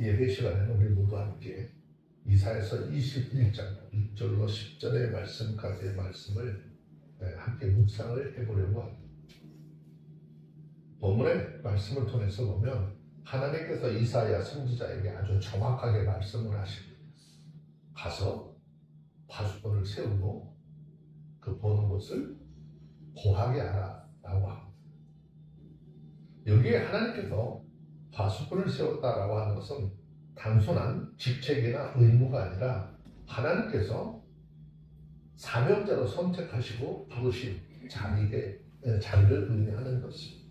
예배 시간에는 우리 모두 함께 이사야서 21장 1절로 10절의 말씀까지의 말씀을 함께 묵상을 해보려고 합니다. 본문의 말씀을 통해서 보면 하나님께서 이사야 선지자에게 아주 정확하게 말씀을 하십니다. 가서 파수꾼을 세우고 그 보는 것을 고하게 하라 라고 합니다. 여기에 하나님께서 파수꾼을 세웠다라고 하는 것은 단순한 직책이나 의무가 아니라 하나님께서 사명자로 선택하시고 부르신 자리를 의미하는 것입니다.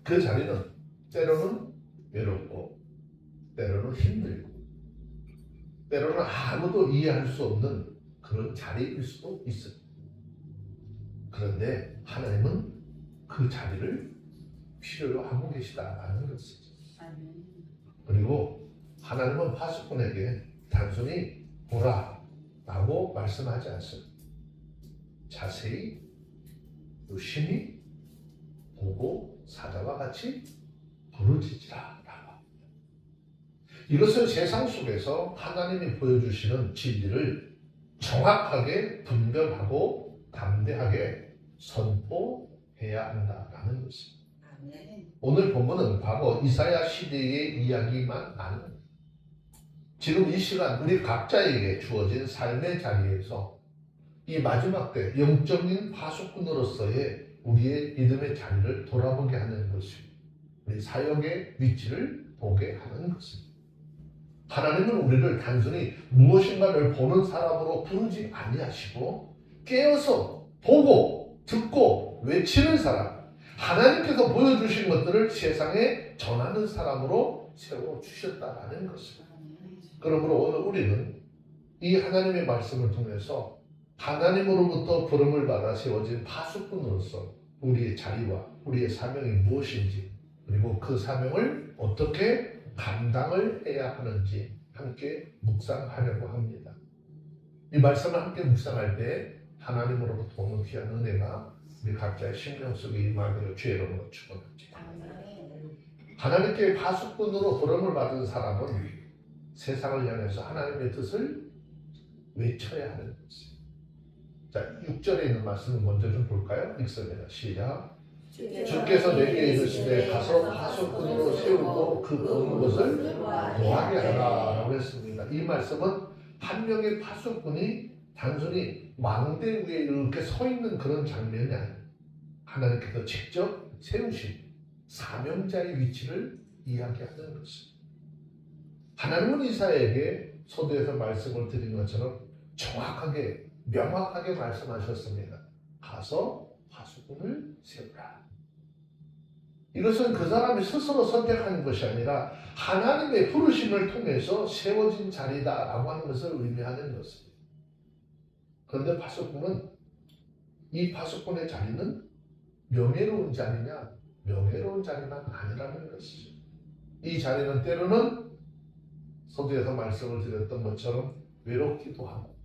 그 자리는 때로는 외롭고 때로는 힘들고 때로는 아무도 이해할 수 없는 그런 자리일 수도 있습니다. 그런데 하나님은 그 자리를 필요로 하고 계시다라는 것입니다. 그리고 하나님은 파수꾼에게 단순히 보라 라고 말씀하지 않습니다. 자세히 유심히 보고 사자와 같이 부르짖으라 라고 합니다. 이것은 세상 속에서 하나님이 보여주시는 진리를 정확하게 분별하고 담대하게 선포해야 한다라는 것입니다. 오늘 본문은 과거 이사야 시대의 이야기만 아닙니다. 지금 이 시간 우리 각자에게 주어진 삶의 자리에서 이 마지막 때 영적인 파수꾼으로서의 우리의 믿음의 자리를 돌아보게 하는 것입니다. 우리 사역의 위치를 보게 하는 것입니다. 하나님은 우리를 단순히 무엇인가를 보는 사람으로 부르지 아니하시고 깨어서 보고 듣고 외치는 사람, 하나님께서 보여주신 것들을 세상에 전하는 사람으로 세워주셨다라는 것입니다. 그러므로 오늘 우리는 이 하나님의 말씀을 통해서 하나님으로부터 부름을 받아 세워진 파수꾼으로서 우리의 자리와 우리의 사명이 무엇인지, 그리고 그 사명을 어떻게 감당을 해야 하는지 함께 묵상하려고 합니다. 이 말씀을 함께 묵상할 때 하나님으로부터 오는 귀한 은혜가 우리 각자의 심령 속에 임하기를 주의 이름으로 축원합니다. 하나님께 파수꾼으로 부름을 받은 사람은 세상을 향해서 하나님의 뜻을 외쳐야 하는 것입니다. 자, 6절에 있는 말씀을 먼저 좀 볼까요? 읽습니다. 시작. 주께서 내게 이르시되 가서 파수꾼으로 세우고 그 보는 것을 고하게 하라 라고 했습니다. 이 말씀은 한 명의 파수꾼이 단순히 망대 위에 이렇게 서 있는 그런 장면이 아니에요. 하나님께서 직접 세우신 사명자의 위치를 이야기하는 것입니다. 하나님은 이사야에게 서두에서 말씀을 드린 것처럼 정확하게 명확하게 말씀하셨습니다. 가서 파수꾼을 세우라. 이것은 그 사람이 스스로 선택하는 것이 아니라 하나님의 부르심을 통해서 세워진 자리다라고 하는 것을 의미하는 것입니다. 그런데 파수꾼은, 이 파수꾼의 자리는 명예로운 자리냐? 명예로운 자리만 아니라는 것이죠. 이 자리는 때로는 서두에서 말씀을 드렸던 것처럼 외롭기도 하고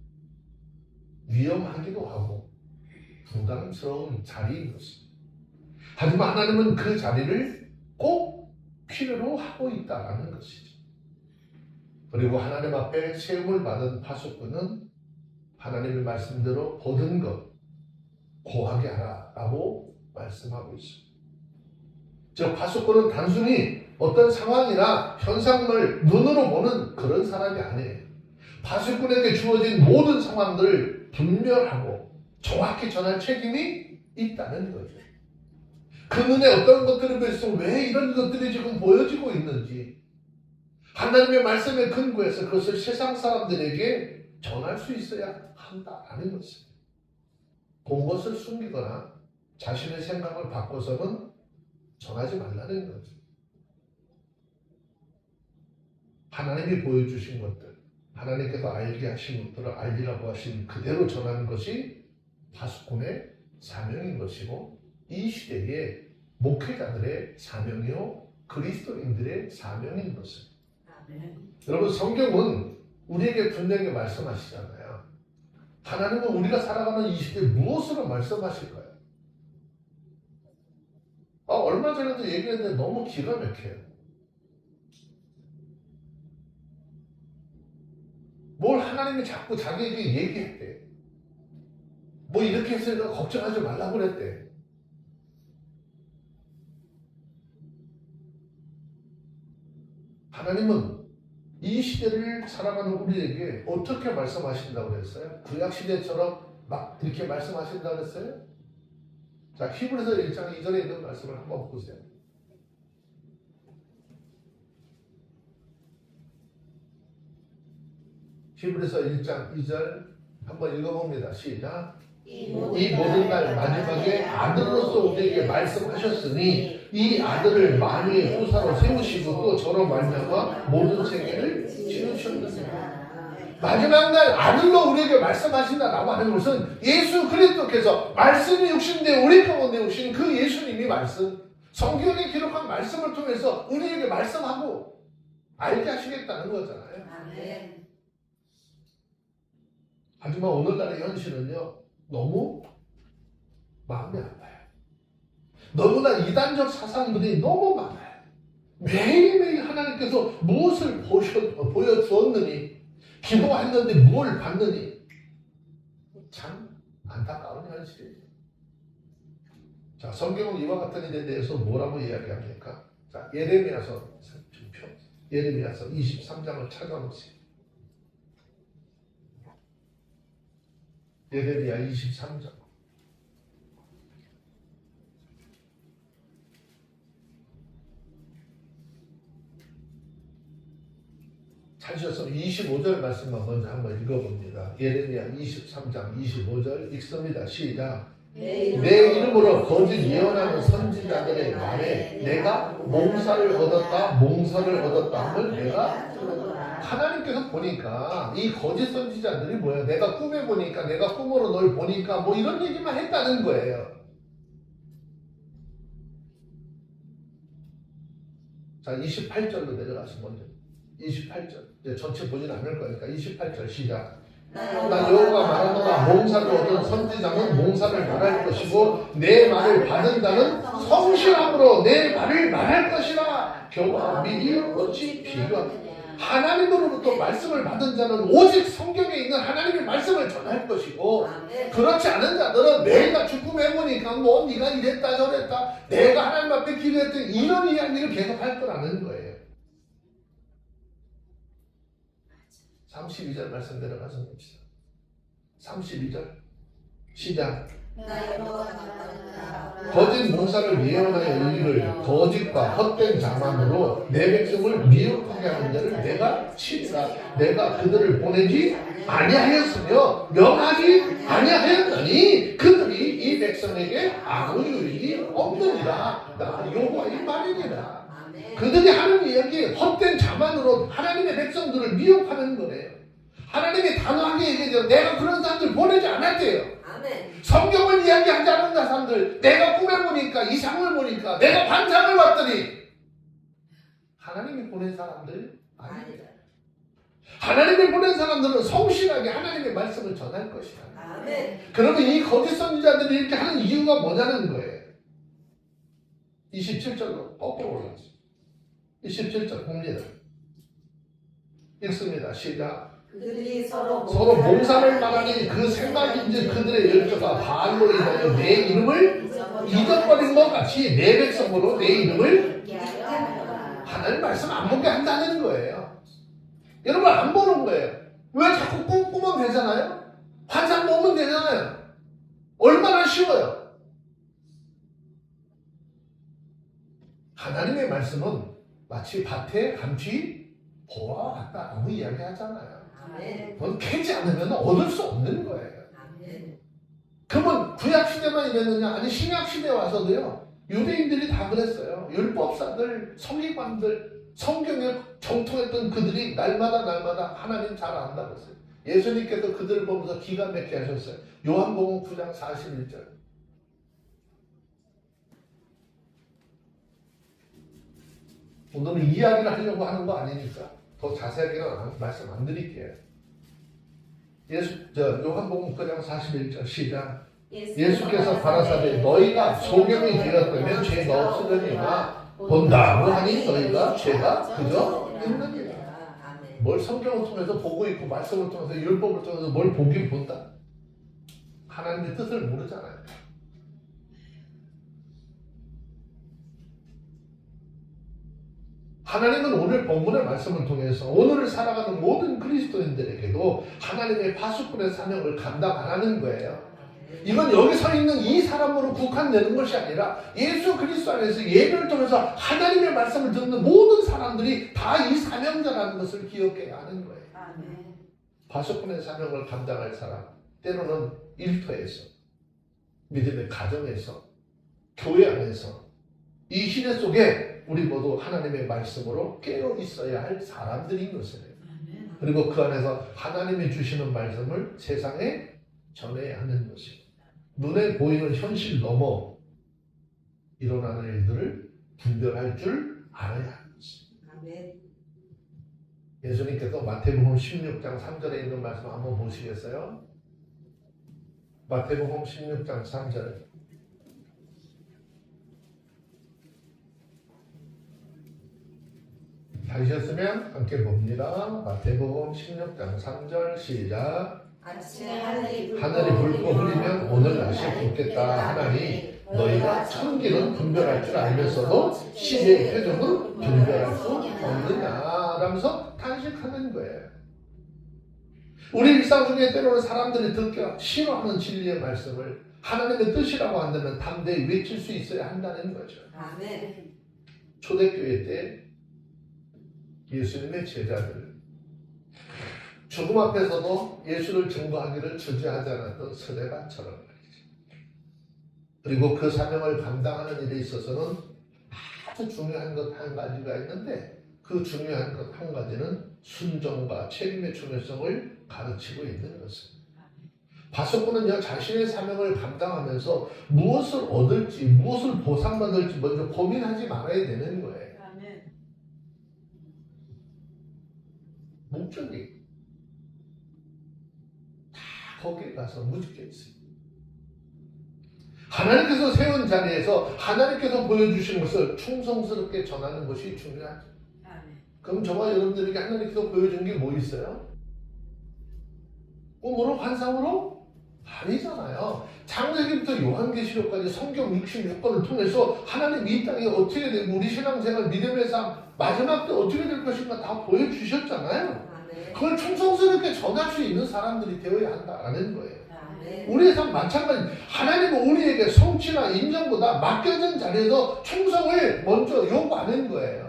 위험하기도 하고 부담스러운 자리인 것입니다. 하지만 하나님은 그 자리를 꼭 필요로 하고 있다는 것이죠. 그리고 하나님 앞에 세움을 받은 파수꾼은 하나님의 말씀대로 모든 것 고하게 하라라고 말씀하고 있습니다. 즉 파수꾼은 단순히 어떤 상황이나 현상을 눈으로 보는 그런 사람이 아니에요. 파수꾼에게 주어진 모든 상황들을 분별하고 정확히 전할 책임이 있다는 거죠. 그 눈에 어떤 것들을 비해서 왜 이런 것들이 지금 보여지고 있는지 하나님의 말씀에 근거해서 그것을 세상 사람들에게 전할 수 있어야 한다라는 것입니다. 본 것을 숨기거나 자신의 생각을 바꿔서는 전하지 말라는 거죠. 하나님이 보여주신 것들, 하나님께서 알게 하신 것들을 알리라고 하신 그대로 전하는 것이 파수꾼의 사명인 것이고 이 시대의 목회자들의 사명이요 그리스도인들의 사명인 것입니다. 여러분 성경은 우리에게 분명히 말씀하시잖아요. 하나님은 우리가 살아가는 이 시대에 무엇으로 말씀하실까요? 얼마 전에도 얘기했는데 너무 기가 막혀요. 하나님이 자꾸 자기에게 얘기했대. 뭐 이렇게 해서 걱정하지 말라고 그랬대. 하나님은 이 시대를 살아가는 우리에게 어떻게 말씀하신다고 그랬어요? 구약 시대처럼 막 이렇게 말씀하신다고 그랬어요? 자, 히브리서 1장 2절에 있는 말씀을 한번 보세요. 히브리서 1장 2절 한번 읽어봅니다. 시작. 이 모든 날 마지막에 아들로서 우리에게 말씀하셨으니 이 아들을 만유의 후사로 세우시고 또 저로 말미암아 모든 세계를 지으셨느니라. 마지막 날 아들로 우리에게 말씀하신다라고 하는 것은 예수 그리스도께서 말씀이 육신되어 우리 가운데 오신 그 예수님이 말씀, 성경에 기록한 말씀을 통해서 우리에게 말씀하고 알게 하시겠다는 거잖아요. 아멘. 하지만 오늘날의 현실은요, 너무 마음이 아파요. 너무나 이단적 사상들이 너무 많아요. 매일매일 하나님께서 무엇을 보여주었느니, 기도했는데 뭘 받느니, 참 안타까운 현실이에요. 자, 성경은 이와 같은 일에 대해서 뭐라고 이야기합니까? 자, 예레미야서 23장을 찾아놓으세요. 예레미야 23장. 찾으셨으면 25절 말씀만 먼저 한번 읽어봅니다. 예레미야 23장 25절 읽습니다. 시작. 내 이름으로 거짓 예언하는 선지자들의 말에 내가 몽사를 얻었다 함을 내가 하나님께서 보니까 이 거짓 선지자들이 뭐예요? 내가 꿈에 보니까, 내가 꿈으로 널 보니까 뭐 이런 얘기만 했다는 거예요. 자, 28절로 내려가서 먼저 28절 이제 전체 보진 않을 거니까 28절 시작. 나 여호와가 말하노라 몽사를 얻은 선지자는 몽사를 말할 것이고 내 말을 받은 자는 성실함으로 내 말을 말할 것이라. 겨와 미리 어찌 비교하느냐. 하나님으로부터 말씀을 받은 자는 오직 성경에 있는 하나님의 말씀을 전할 것이고, 그렇지 않은 자들은 매일같이 꿈에 보니까 뭐 네가 이랬다 저랬다 내가 하나님 앞에 기도했더니 이런 이야기를 계속 할 거라는 거예요. 32절 말씀 내려가서 봅시다. 32절 시작. 거짓 몽사를 예언하여 이르기를 거짓과 헛된 자만으로 내 백성을 미혹하게 하는 자를 내가 치리라. 내가 그들을 보내지 아니하였으며 명하지 아니하였더니 그들이 이 백성에게 아무 유익이 없느니라. 나 여호와의 말이니라. 그들이 하는 이야기 헛된 자만으로 하나님의 백성들을 미혹하는 거래요. 하나님이 단호하게 얘기해요. 내가 그런 사람들 보내지 않았대요. 성경을 이야기하지 않은 사람들, 내가 꿈에 보니까, 이상을 보니까, 내가 환상을 봤더니 하나님이 보낸 사람들 아닙니다. 하나님이 보낸 사람들은 성실하게 하나님의 말씀을 전할 것이다. 그러면 이 거짓 선지자들이 이렇게 하는 이유가 뭐냐는 거예요. 27절로 거꾸로 올라왔어요. 27절 봅니다. 읽습니다. 시작. 그들이 서로 몽사를 말하니 그 생각인지 그들의 열조가 바알로 인하여 내 이름을 잊어버린 것 같이 내 백성으로 내 이름을 하나님 말씀 안 보게 한다는 거예요. 여러분 안 보는 거예요. 왜 자꾸 꾸면 되잖아요? 환상 보면 되잖아요. 얼마나 쉬워요. 하나님의 말씀은 마치 밭에 감쥐 보와 같다라고 이야기하잖아요. 그건 캐지 않으면 얻을 수 없는 거예요. 그러면 구약시대만 이랬느냐? 아니 신약시대 와서도요. 유대인들이 다 그랬어요. 율법사들, 서기관들, 성경에 정통했던 그들이 날마다 하나님 잘 안다고 했어요. 예수님께서 그들을 보면서 기가 막히게 하셨어요. 요한복음 9장 41절. 오늘은 이야기를 하려고 하는 거 아니니까 더 자세하게는 말씀 안 드릴게요. 요한복음 9장 41절 시작. 예수께서 가라사대 너희가 소경이 되었다면 죄가 없으려니와 본다고 하니 너희가 죄가 그저 있느니라. 뭘 성경을 통해서 보고 있고 말씀을 통해서 율법을 통해서 뭘 보긴 본다. 하나님의 뜻을 모르잖아요. 하나님은 오늘 본문의 말씀을 통해서 오늘을 살아가는 모든 그리스도인들에게도 하나님의 파수꾼의 사명을 감당 안 하는 거예요. 이건 여기 서 있는 이 사람으로 국한되는 것이 아니라 예수 그리스도 안에서 예배를 통해서 하나님의 말씀을 듣는 모든 사람들이 다 이 사명자라는 것을 기억해야 하는 거예요. 파수꾼의 사명을 감당할 사람, 때로는 일터에서, 믿음의 가정에서, 교회 안에서 이 시대 속에 우리 모두 하나님의 말씀으로 깨어 있어야 할 사람들인 것이에요. 그리고 그 안에서 하나님이 주시는 말씀을 세상에 전해야 하는 것이에요. 눈에 보이는 현실 넘어 일어나는 일들을 분별할 줄 알아야 하는 것입니다. 예수님께서 마태복음 16장 3절에 있는 말씀 한번 보시겠어요? 마태복음 16장 3절. 다셨으면 함께 봅니다. 마태복음 16장 3절 시작. 하늘이 붉고 흐리면 오늘 날씨 붓겠다 하나니 너희가 천기는 분별할 줄 알면서도 시대의 표적은 분별할 수 없느냐 라면서 탄식하는 거예요. 우리 일상 중에 때로는 사람들이 듣기 싫어하는 진리의 말씀을 하나님의 뜻이라고 한다면 담대히 외칠 수 있어야 한다는 거죠. 초대교회 때 예수님의 제자들 죽음 앞에서도 예수를 증거하기를 주저하지 않았던 스데반처럼 말이죠. 그리고 그 사명을 감당하는 일에 있어서는 아주 중요한 것 한 가지가 있는데 그 중요한 것 한 가지는 순종과 책임의 중요성을 가르치고 있는 것입니다. 바수꾼은요 자신의 사명을 감당하면서 무엇을 얻을지 무엇을 보상받을지 먼저 고민하지 말아야 되는 거예요. 목적이 다 거기에 가서 무지개 있습니다. 하나님께서 세운 자리에서 하나님께서 보여주신 것을 충성스럽게 전하는 것이 중요하죠. 그럼 저와 여러분들에게 하나님께서 보여준 게 뭐 있어요? 꿈으로 환상으로? 아니잖아요. 창세기부터 요한계시록까지 성경 66권을 통해서 하나님 이 땅이 어떻게 되고 우리 신앙생활 믿음의 삶 마지막 때 어떻게 될 것인가 다 보여주셨잖아요. 그걸 충성스럽게 전할 수 있는 사람들이 되어야 한다라는 거예요. 우리의 삶 마찬가지. 하나님은 우리에게 성취나 인정보다 맡겨진 자리에서 충성을 먼저 요구하는 거예요.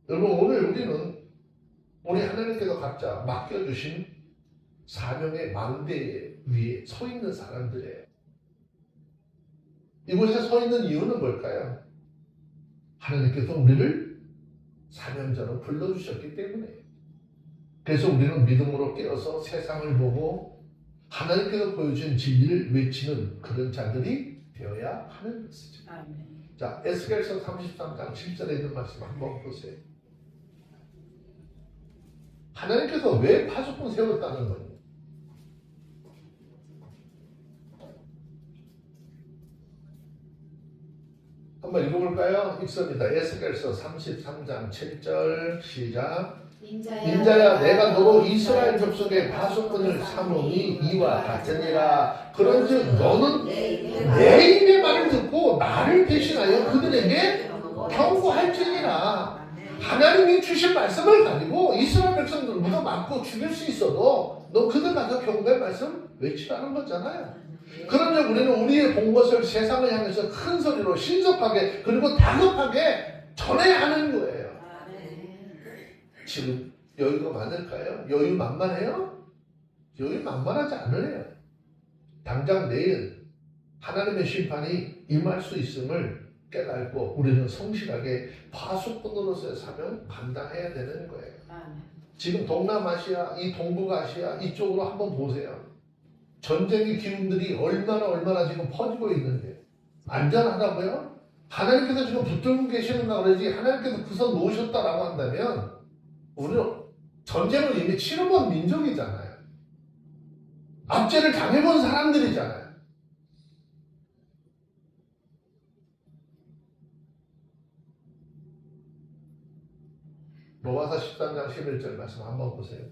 여러분 오늘 우리는 우리 하나님께서 각자 맡겨주신 사명의 망대 위에 서 있는 사람들이에요. 이곳에 서 있는 이유는 뭘까요? 하나님께서 우리를 사명자로 불러주셨기 때문에. 그래서 우리는 믿음으로 깨어서 세상을 보고 하나님께서 보여준 진리를 외치는 그런 자들이 되어야 하는 것이죠. 자, 에스겔서 33장 7절에 있는 말씀 한번 보세요. 하나님께서 왜 파수꾼 세웠다는 거예요? 한번 읽어볼까요? 읽습니다. 에스겔서 33장 7절 시작. 인자야 내가 너로 이스라엘 족속의 파수꾼을 삼으니 이와 같으니라. 그런즉 너는 내 입의 말을 듣고 나를 대신하여 그들에게 경고할지니라. 하나님이 주신 말씀을 가지고 이스라엘 백성들 누가 맞고 죽일 수 있어도 너 그들 가서 경고의 말씀 외치라는 거잖아요. 그러면 우리는 우리의 본 것을 세상을 향해서 큰 소리로 신속하게 그리고 다급하게 전해야 하는 거예요. 지금 여유가 많을까요? 여유 만만해요? 여유 만만하지 않으래요. 당장 내일 하나님의 심판이 임할 수 있음을 깨닫고 우리는 성실하게 파수꾼으로서의 사명 감당해야 되는 거예요. 지금 동남아시아, 이 동북아시아 이쪽으로 한번 보세요. 전쟁의 기운들이 얼마나 지금 퍼지고 있는데 안전하다고요? 하나님께서 지금 붙들고 계시는가 그러지 하나님께서 그 선 놓으셨다라고 한다면 우리는 전쟁을 이미 치러본 민족이잖아요. 압제를 당해본 사람들이잖아요. 로마서 13장 11절 말씀 한번 보세요.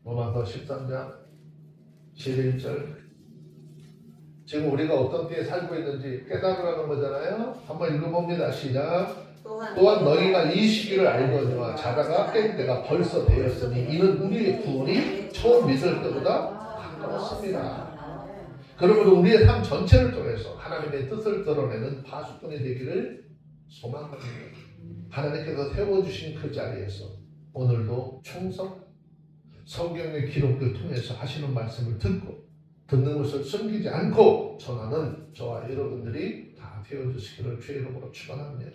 로마서 13장 11절. 지금 우리가 어떤 때에 살고 있는지 깨달으라는 거잖아요. 한번 읽어봅니다. 시작. 또한 너희가 이 시기를 알거니와 자다가 깬 때가 벌써 되었으니 이는 우리의 구원이 처음 믿을 때보다 가까웠습니다. 그러므로 우리의 삶 전체를 통해서 하나님의 뜻을 드러내는 파수꾼이 되기를 소망합니다. 하나님께서 세워주신 그 자리에서 오늘도 충성, 성경의 기록을 통해서 하시는 말씀을 듣는 것을 숨기지 않고 전하는 저와 여러분들이 다 되어주시기를 주의 이름으로 축원합니다.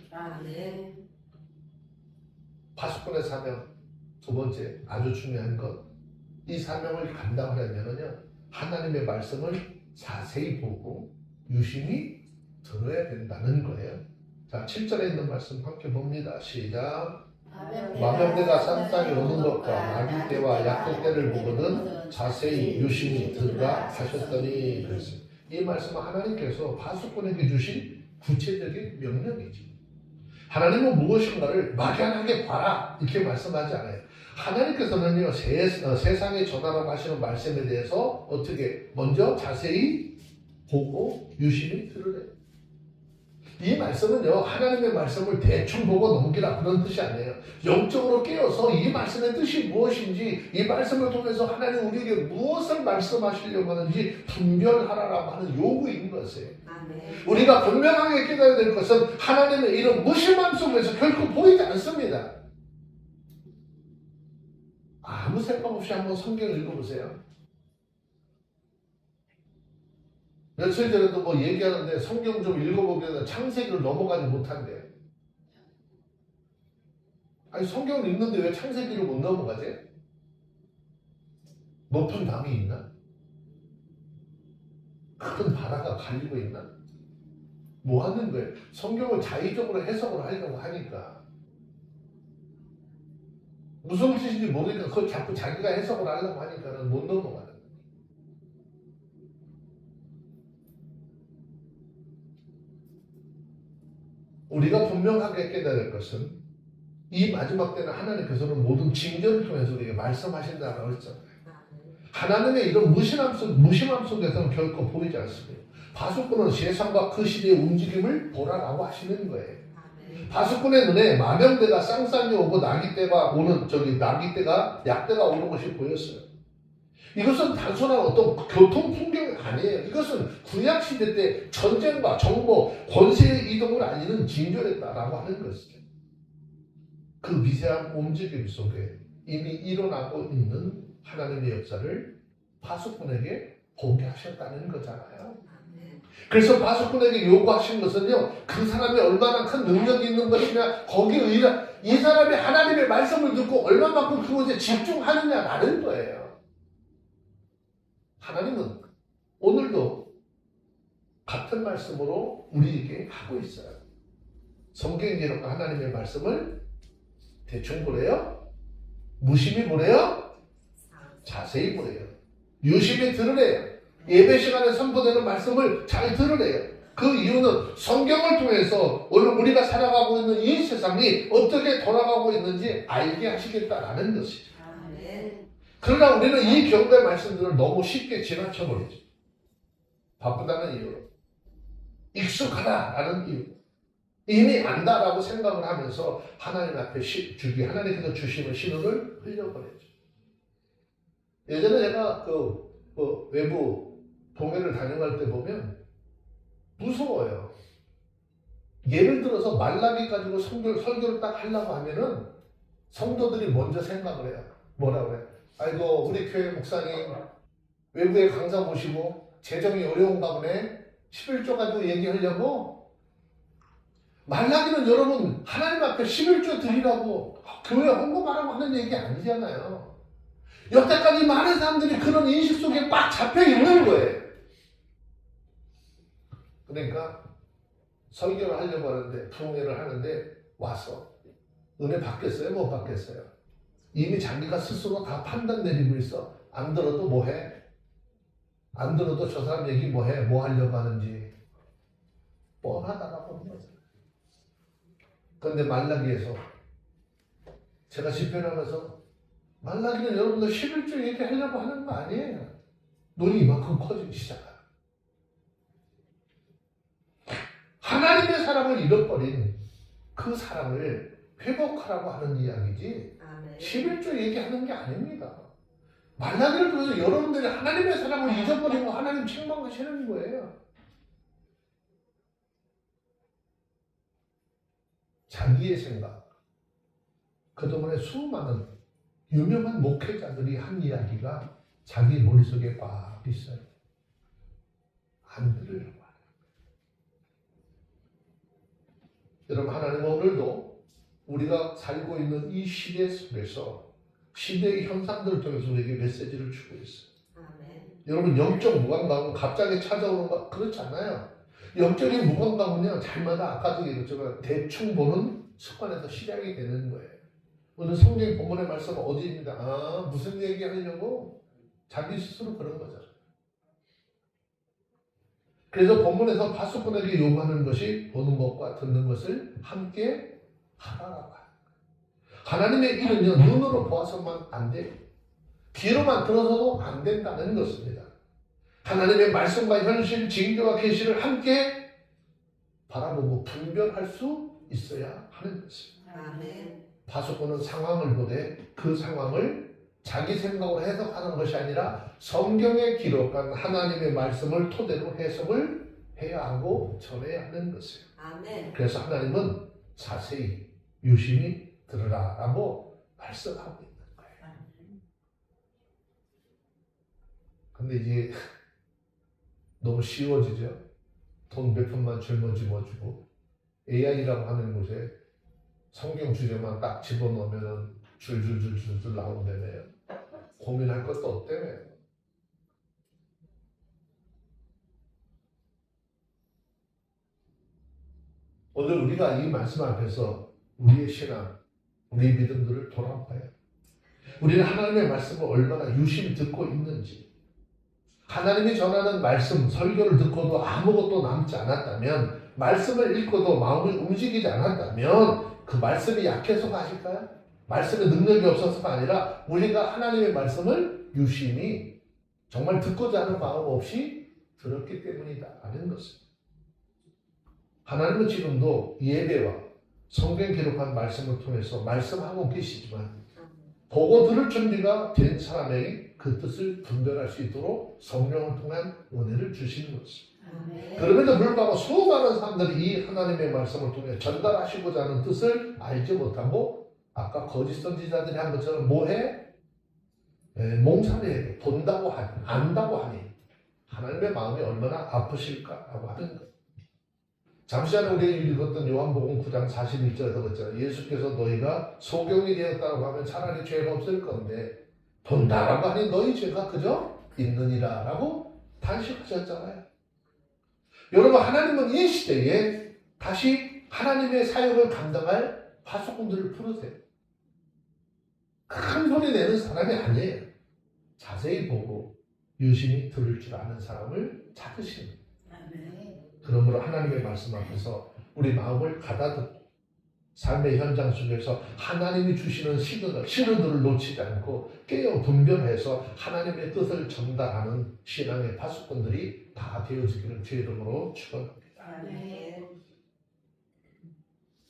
파수꾼의 사명 두 번째 아주 중요한 것, 이 사명을 감당하려면요 하나님의 말씀을 자세히 보고 유심히 들어야 된다는 거예요. 자, 7절에 있는 말씀 함께 봅니다. 시작. 마병대가 쌍쌍이 오는 것과 나귀 때와 약혼 때를 보거든 자세히 유심히 들으라 하셨더니 그랬어요. 이 말씀은 하나님께서 파수꾼에게 주신 구체적인 명령이지. 하나님은 무엇인가를 막연하게 봐라 이렇게 말씀하지 않아요. 하나님께서는요 세상에 전하라고 하시는 말씀에 대해서 어떻게 먼저 자세히 보고 유심히 들으래요. 이 말씀은요 하나님의 말씀을 대충 보고 넘기라 그런 뜻이 아니에요. 영적으로 깨어서 이 말씀의 뜻이 무엇인지, 이 말씀을 통해서 하나님 우리에게 무엇을 말씀하시려고 하는지 분별하라라고 하는 요구인 것이에요. 우리가 분명하게 깨달아야 될 것은 하나님의 이런 무심함 속에서 결코 보이지 않습니다. 아무 생각 없이 한번 성경을 읽어보세요. 며칠 전에도 뭐 얘기하는데 성경 좀 읽어보면 창세기를 넘어가지 못한대요. 아니 성경을 읽는데 왜 창세기를 못 넘어가지? 높은 담이 있나? 큰 바다가 갈리고 있나? 뭐 하는 거예요? 성경을 자의적으로 해석을 하려고 하니까 무슨 뜻인지 모르니까 그걸 자꾸 자기가 해석을 하려고 하니까는 못 넘어가는 거예요. 우리가 분명하게 깨달을 될 것은 이 마지막 때는 하나님께서는 모든 징조를 통해서 우리에게 말씀하신다라고 했잖아요. 하나님의 이런 무심함 속에서는 결코 보이지 않습니다. 파수꾼은 세상과 그 시대의 움직임을 보라라고 하시는 거예요. 파수꾼의 눈에 마병대가 쌍쌍이 오고 나귀떼가 약대가 오는 것이 보였어요. 이것은 단순한 어떤 교통 풍경이 아니에요. 이것은 구약 시대 때 전쟁과 정보, 권세의 이동을 알리는 징조였다라고 하는 것이죠. 그 미세한 움직임 속에 이미 일어나고 있는 하나님의 역사를 파수꾼에게 보게 하셨다는 거잖아요. 그래서 파수꾼에게 요구하신 것은요, 그 사람이 얼마나 큰 능력이 있는 것이냐, 거기에 의한 이 사람이 하나님의 말씀을 듣고 얼마만큼 그것에 집중하느냐라는 거예요. 하나님은 오늘도 같은 말씀으로 우리에게 하고 있어요. 성경에 기록한 하나님의 말씀을 대충 보래요? 무심히 보래요? 자세히 보래요. 유심히 들으래요. 예배 시간에 선포되는 말씀을 잘 들으래요. 그 이유는 성경을 통해서 오늘 우리가 살아가고 있는 이 세상이 어떻게 돌아가고 있는지 알게 하시겠다라는 것이죠. 그러나 우리는 이 경고의 말씀들을 너무 쉽게 지나쳐버리죠. 바쁘다는 이유로, 익숙하다라는 이유로, 이미 안다라고 생각을 하면서 하나님 앞에 하나님께서 주시는 신호를 흘려버리죠. 예전에 제가 외부 동해를 다녀갈 때 보면 무서워요. 예를 들어서 말라기 가지고 설교를 딱 하려고 하면은 성도들이 먼저 생각을 해요. 뭐라고 해요? 아이고 우리 교회 목사님 외부에 강사 모시고 재정이 어려운가 보네. 11조 가지고 얘기하려고. 말라기는 여러분 하나님 앞에 11조 드리라고 교회 헌금하라고 하는 얘기 아니잖아요. 여태까지 많은 사람들이 그런 인식 속에 막 잡혀 있는 거예요. 그러니까 설교를 하려고 하는데, 통회를 하는데 와서 은혜 받겠어요? 못 받겠어요? 이미 자기가 스스로 다 판단 내리고 있어. 안 들어도 뭐해? 안 들어도 저 사람 얘기 뭐해? 뭐 하려고 하는지 뻔하다라고 하는 거죠. 그런데 말라기에서 제가 집회를 하면서 말라기는 여러분들 11조 얘기하려고 하는 거 아니에요. 눈이 이만큼 커지기 시작해요. 하나님의 사랑을 잃어버린 그 사랑을 회복하라고 하는 이야기지 11조 얘기하는 게 아닙니다. 말라기를 통해서 여러분들이 하나님의 사랑을 잊어버리고 하나님 책망하시는 거예요. 자기의 생각. 그동안에 수많은 유명한 목회자들이 한 이야기가 자기 머릿속에 막 있어요. 안 들으려고 하는 거예요. 여러분, 하나님은 오늘도 우리가 살고 있는 이 시대 속에서 시대의 현상들을 통해서 우리에게 메시지를 주고 있어요. 여러분, 영적 무감각은 갑자기 찾아오는 거 그렇지 않아요. 영적인 무감각은요, 잘마다 아까도 얘기했지만 대충 보는 습관에서 시작이 되는 거예요. 오늘 성경 본문의 말씀은 어디입니다. 무슨 얘기 하려고? 자기 스스로 그런 거죠. 그래서 본문에서 파수꾼에게 요구하는 것이 보는 것과 듣는 것을 함께 하라라고 해요. 하나님의 일은요, 눈으로 보아서만 안 돼요. 귀로만 들어서도 안 된다는 것입니다. 하나님의 말씀과 현실, 징조와 계시를 함께 바라보고 분별할 수 있어야 하는 것입니다. 파수꾼은 상황을 보되 그 상황을 자기 생각으로 해석하는 것이 아니라 성경에 기록한 하나님의 말씀을 토대로 해석을 해야 하고 전해야 하는 것이에요. 그래서 하나님은 자세히 유심히 들으라라고 말씀하고 있는 거예요. 근데 이제 너무 쉬워지죠. 돈 몇 푼만 짊어지고 AI라고 하는 곳에 성경 주제만 딱 집어넣으면 줄줄줄줄 나온다며요. 고민할 것도 없다며요. 오늘 우리가 이 말씀 앞에서 우리의 신앙, 우리의 믿음들을 돌아봐요. 우리는 하나님의 말씀을 얼마나 유심히 듣고 있는지, 하나님이 전하는 말씀, 설교를 듣고도 아무것도 남지 않았다면, 말씀을 읽고도 마음이 움직이지 않았다면 그 말씀이 약해서가 아닐까요? 말씀의 능력이 없어서가 아니라 우리가 하나님의 말씀을 유심히 정말 듣고자 하는 마음 없이 들었기 때문이다 하는 것입니다. 하나님은 지금도 예배와 성경 기록한 말씀을 통해서 말씀하고 계시지만 보고 들을 준비가 된 사람에게 그 뜻을 분별할 수 있도록 성령을 통한 은혜를 주시는 것입니다. 그럼에도 불구하고 수많은 사람들이 이 하나님의 말씀을 통해 전달하시고자 하는 뜻을 알지 못하고 아까 거짓 선지자들이 한 것처럼 뭐해? 몽살이에요. 본다고 하니, 안다고 하니 하나님의 마음이 얼마나 아프실까라고 하는 것. 잠시 전에 우리 읽었던 요한복음 9장 41절에서 그랬잖아요. 예수께서 너희가 소경이 되었다고 하면 차라리 죄가 없을 건데 본다라고 하니 너희 죄가 그저 있느니라 라고 단식하셨잖아요. 여러분, 하나님은 이 시대에 다시 하나님의 사역을 감당할 파수꾼들을 부르세요. 큰 소리 내는 사람이 아니에요. 자세히 보고 유심히 들을 줄 아는 사람을 찾으시는 거예요. 그러므로 하나님의 말씀 앞에서 우리 마음을 가다듬고 삶의 현장 속에서 하나님이 주시는 신호들을 놓치지 않고 깨어 분별해서 하나님의 뜻을 전달하는 신앙의 파수꾼들이 다 되어지기를 주의 이름으로 축원합니다.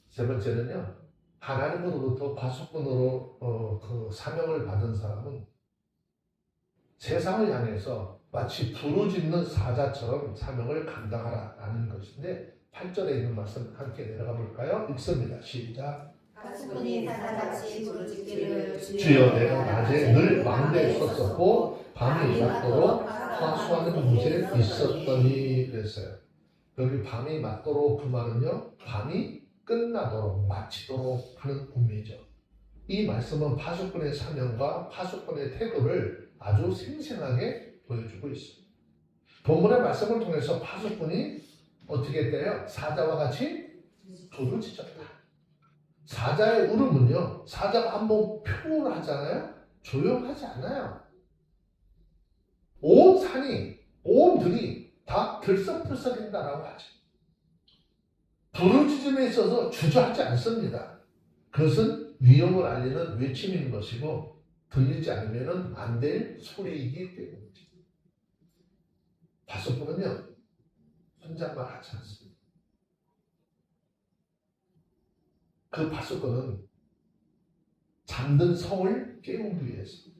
세 번째는요, 하나님으로부터 파수꾼으로 그 사명을 받은 사람은 세상을 향해서 마치 부르짖는 사자처럼 사명을 감당하라라는 것인데 8절에 있는 말씀 함께 내려가 볼까요? 읽습니다. 시작. 파수꾼이 사자같이 부르짖기를 주여 내가 낮에 늘 망대에 섰었고 밤이 맞도록 화수하는 곳에 있었더니 그랬어요. 여기 밤이 맞도록 그 말은요, 밤이 끝나도록 마치도록 하는 의미죠. 이 말씀은 파수꾼의 사명과 파수꾼의 태도를 아주 생생하게 보여주고 있습니다. 본문의 말씀을 통해서 파수꾼이 어떻게 했대요? 사자와 같이 부르짖었다. 사자의 울음은요, 사자가 한번 표를 하잖아요. 조용하지 않아요. 온 산이, 온 들이 다 들썩들썩인다라고 하죠. 부르짖을 부르짖음에 있어서 주저하지 않습니다. 그것은 위험을 알리는 외침인 것이고 들리지 않으면 안 될 소리이기 때문이죠. 파수꾼은요 혼잣말 하지 않습니다. 그 파수꾼은 잠든 성을 깨우기 위해서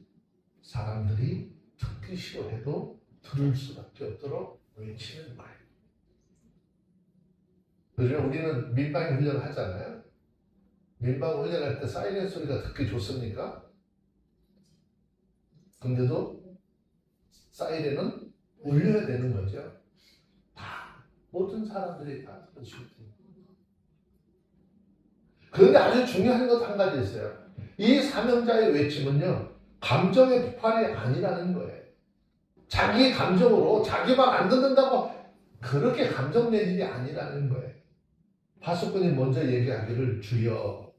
사람들이 듣기 싫어해도 들을 수밖에 없도록 외치는 거예요. 요즘 우리는 민방 훈련을 하잖아요. 민방 훈련할 때 사이렌 소리가 듣기 좋습니까? 근데도 사이렌은 울려야 되는 거죠. 다 모든 사람들이 다 들으시고. 그런데 아주 중요한 것 한 가지 있어요. 이 사명자의 외침은요 감정의 폭발이 아니라는 거예요. 자기 감정으로 자기 말 안 듣는다고 그렇게 감정 내질이 아니라는 거예요. 파수꾼이 먼저 얘기하기를 주여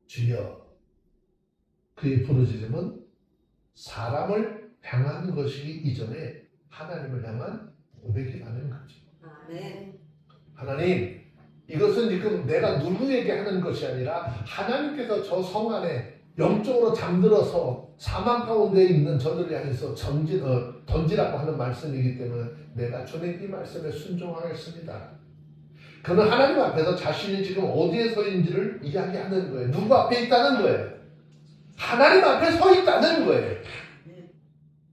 주여. 그의 부르짖음은 사람을 향한 것이기 이전에 하나님을 향한 고백이라는 거죠. 아멘. 하나님, 이것은 지금 내가 누구에게 하는 것이 아니라 하나님께서 저 성 안에 영적으로 잠들어서 사망 가운데 있는 저들을 향해서 던지라고 하는 말씀이기 때문에 내가 주님 이 말씀에 순종하겠습니다. 그는 하나님 앞에서 자신이 지금 어디에 서 있는지를 이야기하는 거예요. 누구 앞에 있다는 거예요. 하나님 앞에 서 있다는 거예요.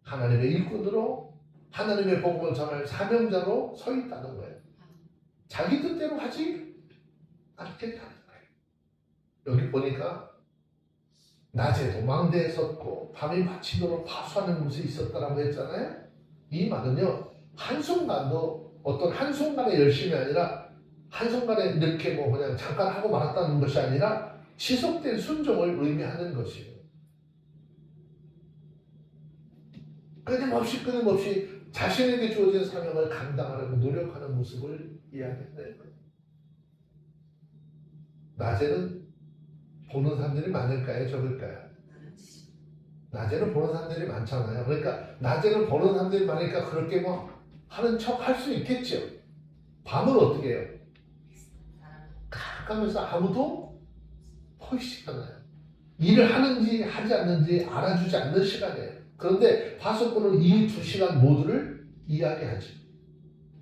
하나님의 일꾼으로 하나님의 복음을 전할 사명자로 서 있다는 거예요. 자기 뜻대로 하지 않겠다는 거예요. 여기 보니까 낮에도 망대에 섰고 밤이 마치도록 파수하는 곳에 있었다라고 했잖아요. 이 말은요 한순간도 어떤 한순간의 열심이 아니라 한순간에 이렇게 뭐 그냥 잠깐 하고 말았다는 것이 아니라 지속된 순종을 의미하는 것이에요. 끊임없이 자신에게 주어진 사명을 감당하려고 노력하는 모습을 이야기하는 거예요. 낮에는 보는 사람들이 많을까요? 적을까요? 낮에는 보는 사람들이 많잖아요. 그러니까 낮에는 보는 사람들이 많으니까 그렇게 뭐 하는 척 할 수 있겠죠. 밤은 어떻게 해요? 가까면서 아무도 보이지 않아요. 일을 하는지 하지 않는지 알아주지 않는 시간이에요. 그런데 파수꾼은 이 2시간 모두를 이야기하죠.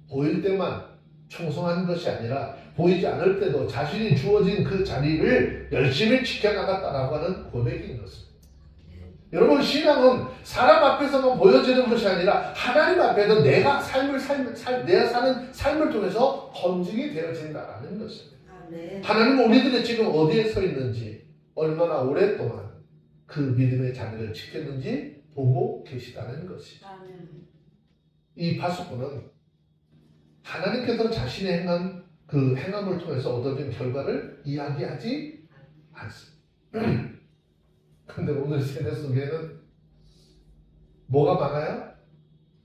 보일 때만 충성한 것이 아니라 보이지 않을 때도 자신이 주어진 그 자리를 열심히 지켜나갔다라고 하는 고백인 것입니다. 여러분 신앙은 사람 앞에서만 보여지는 것이 아니라 하나님 앞에서 내가 사는 삶을 통해서 검증이 되어진다라는 것입니다. 하나님은 우리들이 지금 어디에 서 있는지 얼마나 오랫동안 그 믿음의 자리를 지켰는지 보고 계시다는 것이죠. 이 파수꾼은 하나님께서 자신의 행한 그 행함을 통해서 얻어진 결과를 이야기하지 않습니다. 근데 오늘 세대 속에는 뭐가 많아요?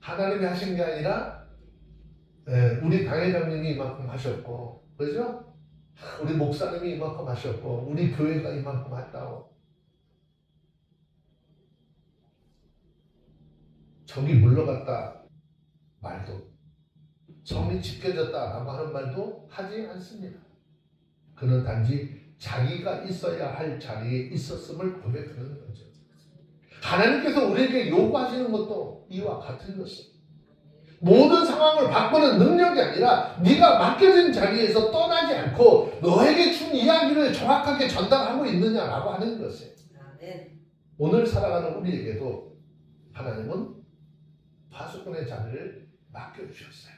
하나님이 하신 게 아니라 우리 당회장님이 이만큼 하셨고, 그죠? 우리 목사님이 이만큼 하셨고, 우리 교회가 이만큼 했다고. 적이 물러갔다 말도, 성이 지켜졌다라고 하는 말도 하지 않습니다. 그는 단지 자기가 있어야 할 자리에 있었음을 고백하는 거죠. 하나님께서 우리에게 요구하시는 것도 이와 같은 것입니다. 모든 상황을 바꾸는 능력이 아니라 네가 맡겨진 자리에서 떠나지 않고 너에게 준 이야기를 정확하게 전달하고 있느냐라고 하는 것이에요. 오늘 살아가는 우리에게도 하나님은 파수꾼의 자리를 맡겨주셨어요.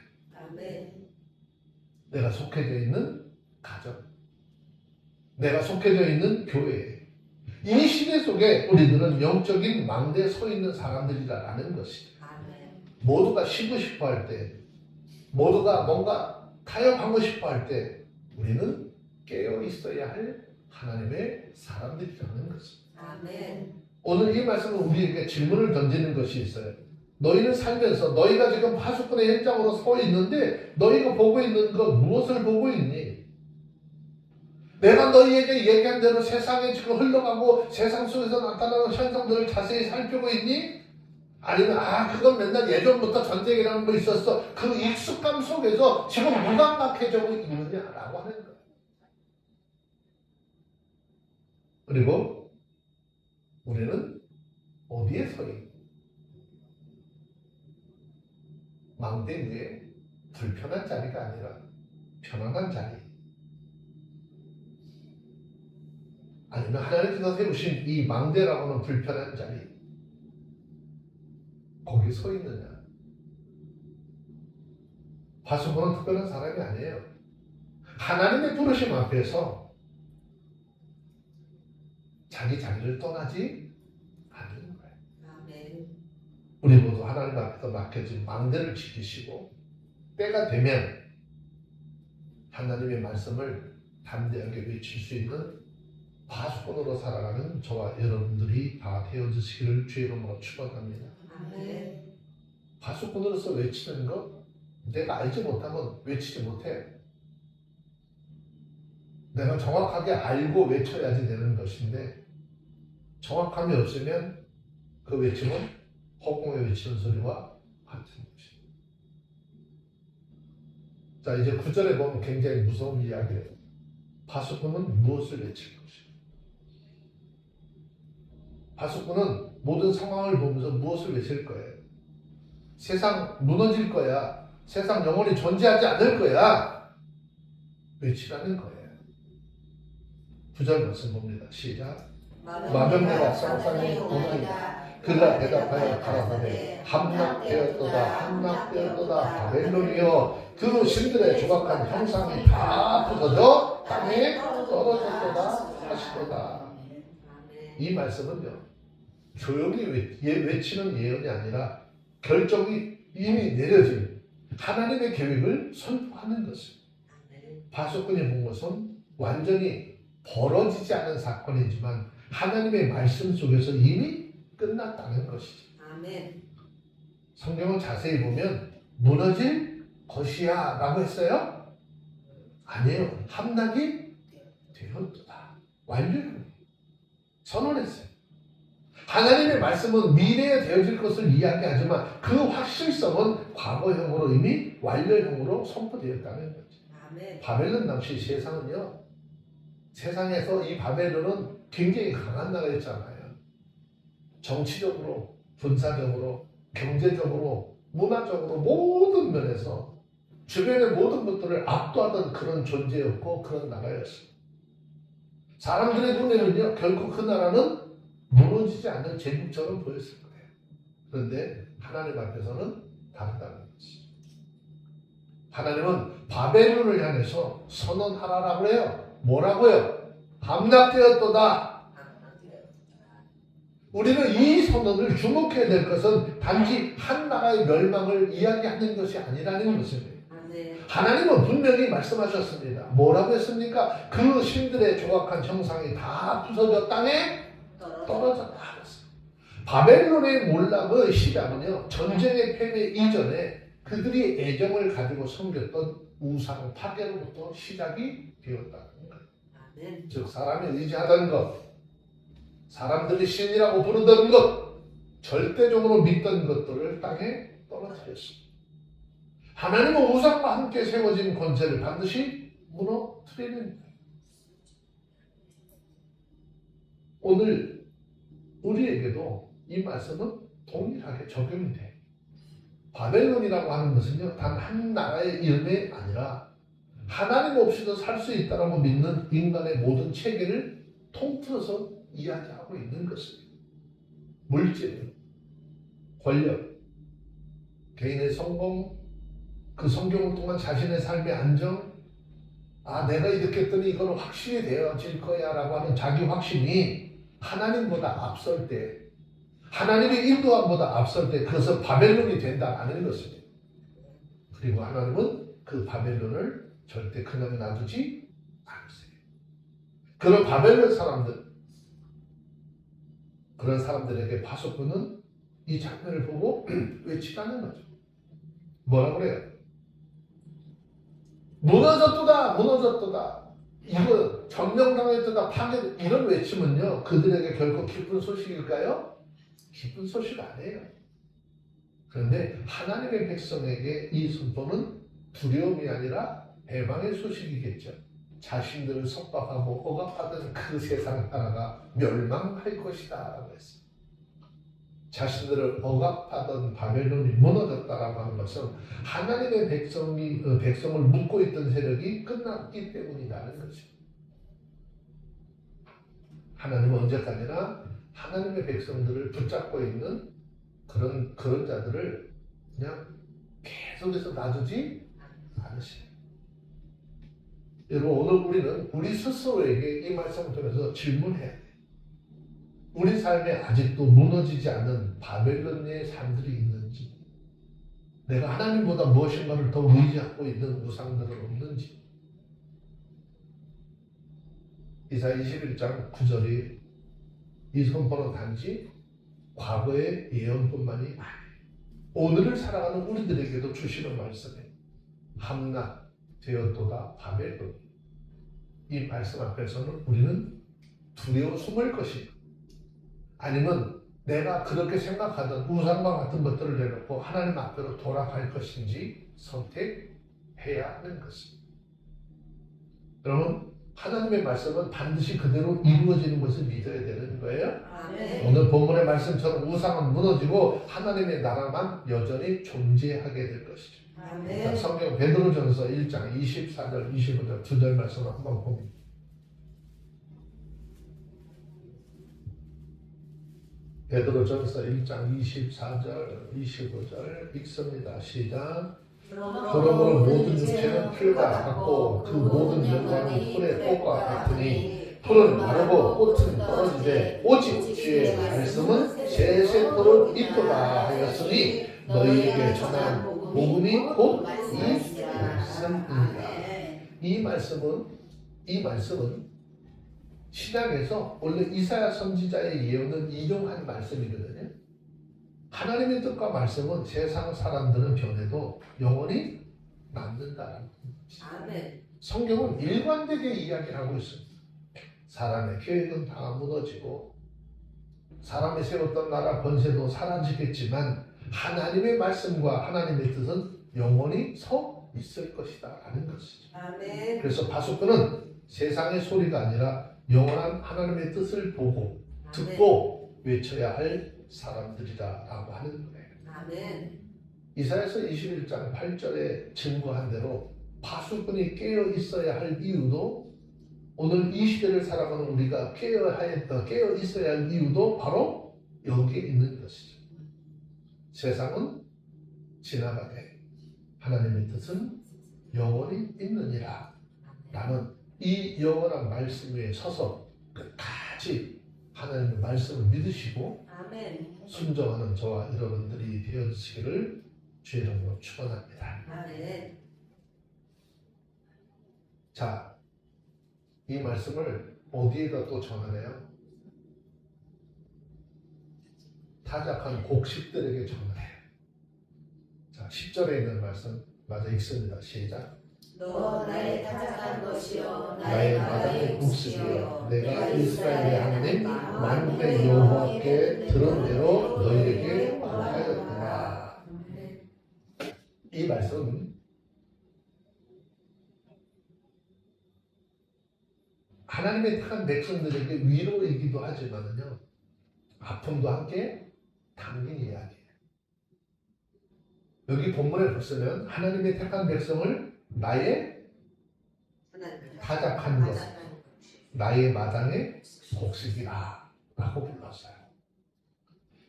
내가 속해져 있는 가정, 내가 속해져 있는 교회, 이 시대 속에 우리들은 영적인 망대에 서 있는 사람들이라는 것이죠. 모두가 쉬고 싶어 할 때, 모두가 뭔가 타협하고 싶어 할 때 우리는 깨어 있어야 할 하나님의 사람들이라는 것입니다. 오늘 이 말씀은 우리에게 질문을 던지는 것이 있어요. 너희는 살면서 너희가 지금 파수꾼의 현장으로 서 있는데 너희가 보고 있는 것 무엇을 보고 있니? 내가 너희에게 얘기한 대로 세상에 지금 흘러가고 세상 속에서 나타나는 현상들을 자세히 살피고 있니? 아니면 그건 맨날 예전부터 전쟁이라는 거 있었어. 그 익숙감 속에서 지금 무감각해지고 있느냐라고 하는 선포하는 거예요. 그리고 우리는 어디에 서 있고 망대 위에 불편한 자리가 아니라 편안한 자리, 아니면 하나님께서 세우신 이 망대라고 하는 불편한 자리, 거기 서 있느냐. 바수고는 특별한 사람이 아니에요. 하나님의 부르심 앞에서 자기 자리를 떠나지 않는 거예요. 아멘. 우리 모두 하나님 앞에서 맡겨진 망대를 지키시고 때가 되면 하나님의 말씀을 담대하게 외칠 수 있는 바수꾼으로 살아가는 저와 여러분들이 다 되어주시기를 주의 이름으로 축원합니다. 아멘. 바수꾼으로서 외치는 것, 내가 알지 못하면 외치지 못해. 내가 정확하게 알고 외쳐야지 되는 것인데 정확함이 없으면 그 외침은 허공에 외치는 소리와 같은 것입니다. 자, 이제 9절에 보면 굉장히 무서운 이야기예요. 바수꾼은 무엇을 외칠 것인가? 바수꾼은 모든 상황을 보면서 무엇을 외칠 거예요? 세상 무너질 거야. 세상 영원히 존재하지 않을 거야. 외치라는 거예요. 9절 말씀 봅니다. 시작. 마병내가 쌍쌍이 오나이다. 그가 대답하여 가라사대 함락되었도다 함락되었도다 바벨론이여 그 신들의 조각한 형상이 다 부서져 땅에 떨어졌도다 하시도다. 이 말씀은요, 조용히 외치는 예언이 아니라 결정이 이미 내려진 하나님의 계획을 선포하는 것입니다. 바수꾼이 본 것은 완전히 벌어지지 않은 사건이지만 하나님의 말씀 속에서 이미 끝났다는 것이죠. 아멘. 성경을 자세히 보면 무너질 것이야 라고 했어요? 아니에요. 함락이 되었다. 완료합니다. 선언했어요. 하나님의 말씀은 미래에 되어질 것을 이야기하지만 그 확실성은 과거형으로 이미 완료형으로 선포되었다는 거죠. 아멘. 바벨론 당시 세상은요, 세상에서 이 바벨론은 굉장히 강한 나라였잖아요. 정치적으로, 군사적으로, 경제적으로, 문화적으로 모든 면에서 주변의 모든 것들을 압도하던 그런 존재였고 그런 나라였어요. 사람들의 눈에는요, 결코 그 나라는 무너지지 않는 제국처럼 보였을 거예요. 그런데 하나님 앞에서는 다르다는 거지. 하나님은 바벨론을 향해서 선언하라라고 해요. 뭐라고요? 함락되었도다. 우리는 이 선언을 주목해야 될 것은 단지 한 나라의 멸망을 이야기하는 것이 아니라는 것입니다. 하나님은 분명히 말씀하셨습니다. 뭐라고 했습니까? 그 신들의 조각한 형상이 다 부서져 땅에 떨어졌다 하셨어요. 바벨론의 몰락의 시작은요, 전쟁의 패배 이전에 그들이 애정을 가지고 섬겼던 우상 파괴로부터 시작이 되었다는 거예요. 즉 사람이 의지하던 것, 사람들이 신이라고 부르던 것, 절대적으로 믿던 것들을 땅에 떨어뜨렸습니다. 하나님은 우상과 함께 세워진 권세를 반드시 무너뜨리는 거예요. 오늘 우리에게도 이 말씀은 동일하게 적용이 돼요. 바벨론이라고 하는 것은요, 단 한 나라의 이름이 아니라 하나님 없이도 살 수 있다고 믿는 인간의 모든 체계를 통틀어서 이야기하고 있는 것입니다. 물질, 권력, 개인의 성공, 그 성경을 통한 자신의 삶의 안정, 내가 이렇게 했더니 이거는 확실히 되어질 거야 라고 하는 자기 확신이 하나님보다 앞설 때, 하나님의 인도함보다 앞설 때 그것은 바벨론이 된다는 것입니다. 그리고 하나님은 그 바벨론을 절대 그냥 놔두지 않으세요. 그런 바벨론 사람들, 그런 사람들에게 바수꾼은 이 장면을 보고 외치다는 거죠. 뭐라고 그래요? 무너졌도다, 무너졌도다. 이거 점령당했도다, 파괴, 이런 외침은요, 그들에게 결코 기쁜 소식일까요? 기쁜 소식 아니에요. 그런데 하나님의 백성에게 이 선포는 두려움이 아니라 해방의 소식이겠죠. 자신들을 속박하고 억압하던 그 세상 나라가 멸망할 것이다 라고 했어요. 자신들을 억압하던 바벨론이 무너졌다라고 하는 것은 하나님의 백성을 묶고 있던 세력이 끝났기 때문이라는 것입니다. 하나님은 언제까지나 하나님의 백성들을 붙잡고 있는 그런 자들을 그냥 계속해서 놔두지 않으십니다. 여러분, 오늘 우리는 우리 스스로에게 이 말씀을 통해서 질문해야 돼요. 우리 삶에 아직도 무너지지 않은 바벨론의 삶들이 있는지, 내가 하나님보다 무엇인가를 더 의지하고 있는 우상들은 없는지. 이사야 21장 9절이 이 선포는 단지 과거의 예언뿐만이 아니에요. 오늘을 살아가는 우리들에게도 주시는 말씀이에요. 함락 되었도다 바벨론. 이 말씀 앞에서는 우리는 두려워 숨을 것이고, 아니면 내가 그렇게 생각하던 우상과 같은 것들을 내놓고 하나님 앞으로 돌아갈 것인지 선택해야 하는 것입니다. 여러분, 하나님의 말씀은 반드시 그대로 이루어지는 것을 믿어야 되는 거예요. 아멘. 오늘 본문의 말씀처럼 우상은 무너지고 하나님의 나라만 여전히 존재하게 될 것이죠. 아멘. 성경 베드로전서 1장 24절 25절 두 절 말씀을 한번 봅니다. 베드로전서 1장 24절 25절 읽습니다. 시작. 그러므로 모든 육체는 풀과 같고 그 모든 영광이 풀의 꽃과 같으니 풀은 마르고 꽃은 떨어지되 오직 주의 말씀은 세세토록 있도다 하였으니 너희에게 전한 복음이 곧 이 말씀입니다. 이 말씀은 신약에서 원래 이사야 선지자의 예언을 인용한 말씀이거든요. 하나님의 뜻과 말씀은 세상 사람들은 변해도 영원히 남는다라는 거죠. 아멘. 성경은 일관되게 이야기하고 있습니다. 사람의 계획은 다 무너지고 사람이 세웠던 나라 권세도 사라지겠지만 하나님의 말씀과 하나님의 뜻은 영원히 서 있을 것이다 라는 것이죠. 아멘. 그래서 바수꾼은 세상의 소리가 아니라 영원한 하나님의 뜻을 보고 듣고 외쳐야 할 사람들이다 라고 하는 거예요. 아멘. 이사야서 21장 8절에 증거한 대로 바수꾼이 깨어 있어야 할 이유도, 오늘 이 시대를 살아가는 우리가 깨어 있어야 할 이유도 바로 여기에 있는 것이죠. 세상은 지나가되 하나님의 뜻은 영원히 있느니라 라는 이 영원한 말씀 위에 서서 끝까지 하나님의 말씀을 믿으시고 아멘. 순종하는 저와 여러분들이 되어주시기를 주의 이름으로 축원합니다. 아멘. 자, 이 말씀을 어디에다 또 전하네요? 타작한 곡식들에게 전하래요. 자, 10절에 있는 말씀 마저 읽습니다. 시작. 너 나의 타작한 것이요 나의 마당의 곡식이여, 내가 이스라엘의 하나님 만군의 여호와께 들은 대로 너희에게 말하였구나. 이 말씀은 하나님의 택한 백성들에게 위로이기도 하지만은요, 아픔도 함께 담긴 이야기예요. 여기 본문에 보시면 하나님의 택한 백성을 나의 타작한 것, 나의 마당의 곡식이라 라고 불렀어요.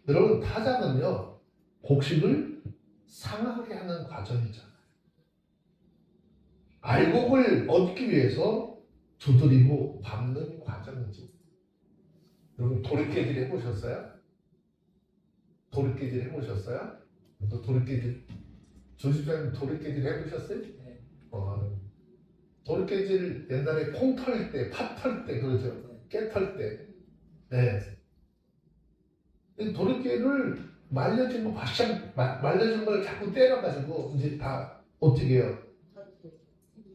여러분, 타작은요, 곡식을 상하게 하는 과정이잖아요. 알곡을 얻기 위해서 두드리고 밟는 과정이지. 여러분, 도리깨질 해보셨어요? 도리깨질 해보셨어요? 또 도리깨질, 조집사님 도리깨질 해보셨어요? 네. 도리깨질 옛날에 콩 털 때, 팥 털 때, 그러죠? 깨 털 때. 네. 도리깨를 말려진 거, 바짝 말려진 걸 자꾸 때려가지고, 이제 다 어떻게 해요?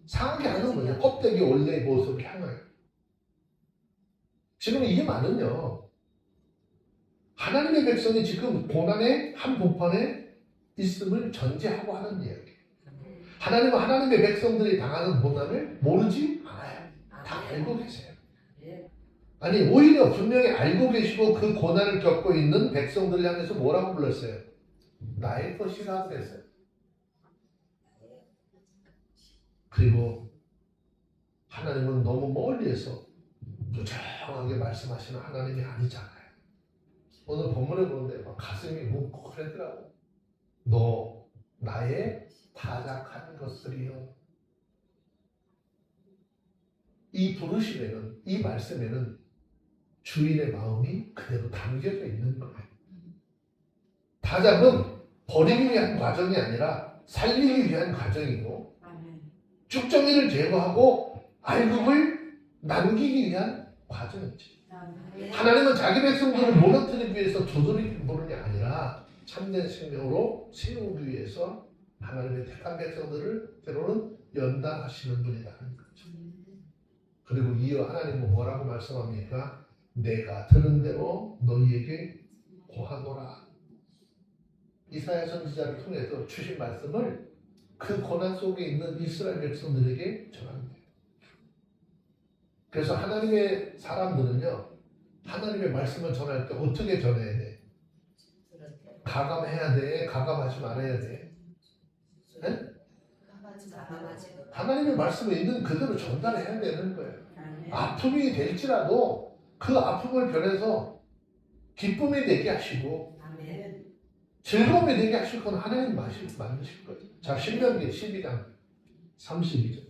상하게 하는 거예요. 껍데기 원래의 모습을 향하여. 지금 이 말은요, 하나님의 백성이 지금 고난의 한복판에 있음을 전제하고 하는 이야기예요. 하나님은 하나님의 백성들이 당하는 고난을 모르지 않아요. 알고 계세요. 예. 아니 오히려 분명히 알고 계시고 그 고난을 겪고 있는 백성들을 향해서 뭐라고 불렀어요? 나의 것이라 그랬어요. 그리고 하나님은 너무 멀리에서 조용하게 말씀하시는 하나님이 아니잖아요. 오늘 본문을 보는데 막 가슴이 뭉클하더라고. 너 나의 타작한 것들이요. 이 부르심에는, 이 말씀에는 주인의 마음이 그대로 담겨져 있는 거예요. 타작은 버리기 위한 과정이 아니라 살리기 위한 과정이고, 쭉정이를 제거하고 알곡을 남기기 위한 과정이지. 하나님은 자기 백성들을 무너뜨리기 위해서 두드리기 부르는 게 아니라 참된 생명으로 세우기 위해서 하나님의 택한 백성들을 때로는 연단하시는 분이라는 거죠. 그리고 이어 하나님은 뭐라고 말씀합니까? 내가 들은 대로 너희에게 고하노라. 이사야 선지자를 통해서 주신 말씀을 그 고난 속에 있는 이스라엘 백성들에게 전합니다. 그래서 하나님의 사람들은요, 하나님의 말씀을 전할 때 어떻게 전해야 돼? 가감해야 돼? 가감하지 말아야 돼? 네? 하나님의 말씀에 있는 그대로 전달해야 되는 거예요. 아픔이 될지라도 그 아픔을 변해서 기쁨이 되게 하시고 즐거움이 되게 하실 건 하나님 만드실 거예요. 자, 신명기 12장 32절.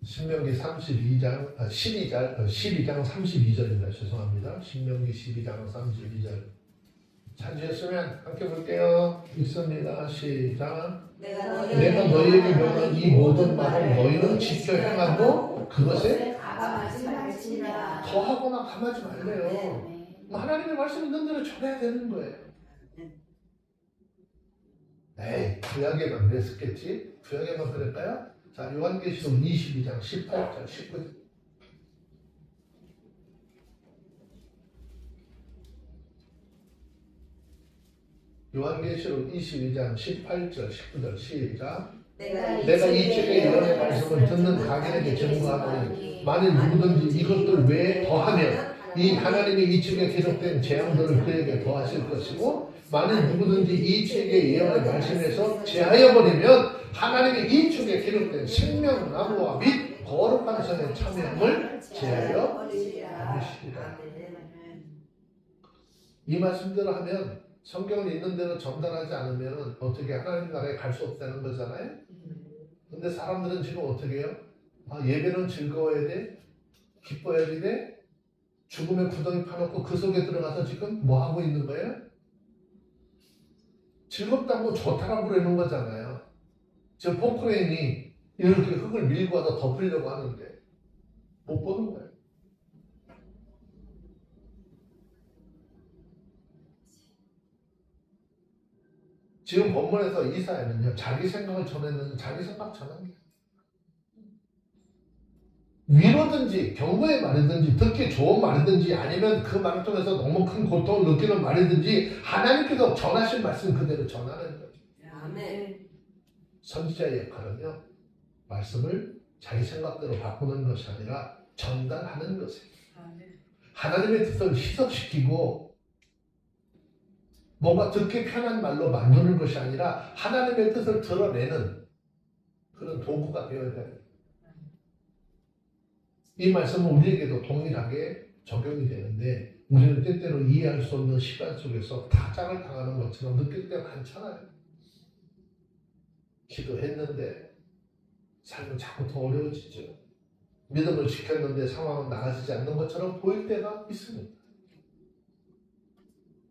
신명기 12장 32절입니다. 죄송합니다. 신명기 12장 32절. 찾으셨으면 함께 볼게요. 읽습니다. 시작. 내가 너희에게 명한 이 모든 말을 너희는 지켜 행하고 그것에 가감하지 말지니라. 더하거나 감하지 말래요. 하나님의 말씀 있는 대로 전해야 되는 거예요. 에이, 구약에만 그랬었겠지? 구약에만 그럴까요? 자, 요한계시록 22장 18절 19절. 요한계시록 22장 18절 19절 시작. 내가 이 책의 예언의 말씀을 듣는 각인에게 증거하노니 만일 누구든지 이것들 외에 더하면 이 하나님의 이 책에 기록된 재앙들을 그에게 더하실 것이고 만일 누구든지 이 책의 예언의 말씀에서 제하여 버리면 하나님의 이 책에 기록된 생명나무와 및 거룩한 선의 참여함을 제하여 버리시리라. 이 말씀대로 하면 성경을 있는 대로 전달하지 않으면 어떻게 하나님 나라에 갈 수 없다는 거잖아요. 근데 사람들은 지금 어떻게 해요? 예배는 즐거워야 돼? 기뻐야 돼? 죽음의 구덩이 파놓고 그 속에 들어가서 지금 뭐 하고 있는 거예요? 즐겁다고 좋다라고 그러는 거잖아요. 저 포크레인이 이렇게 흙을 밀고 와서 덮으려고 하는데 못 보는 거예요. 지금 본문에서 이사야는요, 자기 생각을 전했는데 자기 생각 전한 게 위로든지 경고의 말이든지 듣기 좋은 말이든지 아니면 그 말을 통해서 너무 큰 고통을 느끼는 말이든지 하나님께서 전하신 말씀 그대로 전하는 거죠. 아멘. 선지자의 역할은요, 말씀을 자기 생각대로 바꾸는 것이 아니라 전달하는 것이에요. 하나님의 뜻을 희석시키고 뭔가 듣기 편한 말로 만드는 것이 아니라 하나님의 뜻을 드러내는 그런 도구가 되어야 돼요. 이 말씀은 우리에게도 동일하게 적용이 되는데 우리는 때때로 이해할 수 없는 시간 속에서 타작을 당하는 것처럼 느낄 때 많잖아요. 기도했는데 삶은 자꾸 더 어려워지죠. 믿음을 지켰는데 상황은 나아지지 않는 것처럼 보일 때가 있습니다.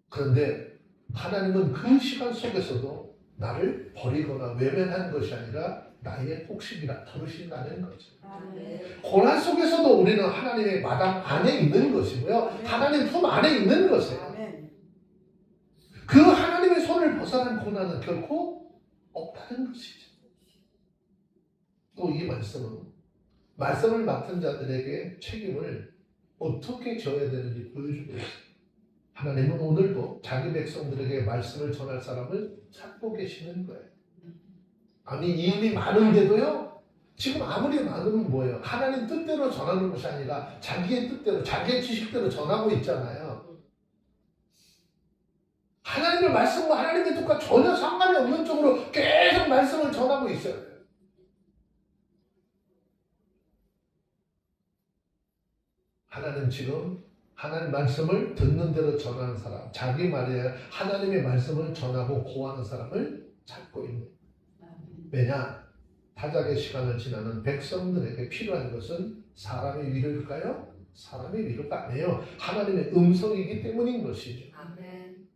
그런데 하나님은 그 시간 속에서도 나를 버리거나 외면한 것이 아니라 나의 복식이라 부르신다는 거죠. 고난 속에서도 우리는 하나님의 마당 안에 있는 것이고요. 하나님 품 안에 있는 것이에요. 그 하나님의 손을 벗어난 고난은 결코 없다는 것이죠. 또 이 말씀을 맡은 자들에게 책임을 어떻게 져야 되는지 보여주고 있어요. 하나님은 오늘도 자기 백성들에게 말씀을 전할 사람을 찾고 계시는 거예요. 아니 일이 많은데도요. 지금 아무리 많으면 뭐예요? 하나님 뜻대로 전하는 것이 아니라 자기의 뜻대로 자기의 지식대로 전하고 있잖아요. 하나님의 말씀과 하나님의 뜻과 전혀 상관이 없는 쪽으로 계속 말씀을 전하고 있어요. 하나님 지금 하나님 말씀을 듣는 대로 전하는 사람, 자기 말에 하나님의 말씀을 전하고 고하는 사람을 찾고 있는. 왜냐? 타작의 시간을 지나는 백성들에게 필요한 것은 사람의 위로일까요? 사람의 위로가 아니에요. 하나님의 음성이기 때문인 것이죠. 아멘.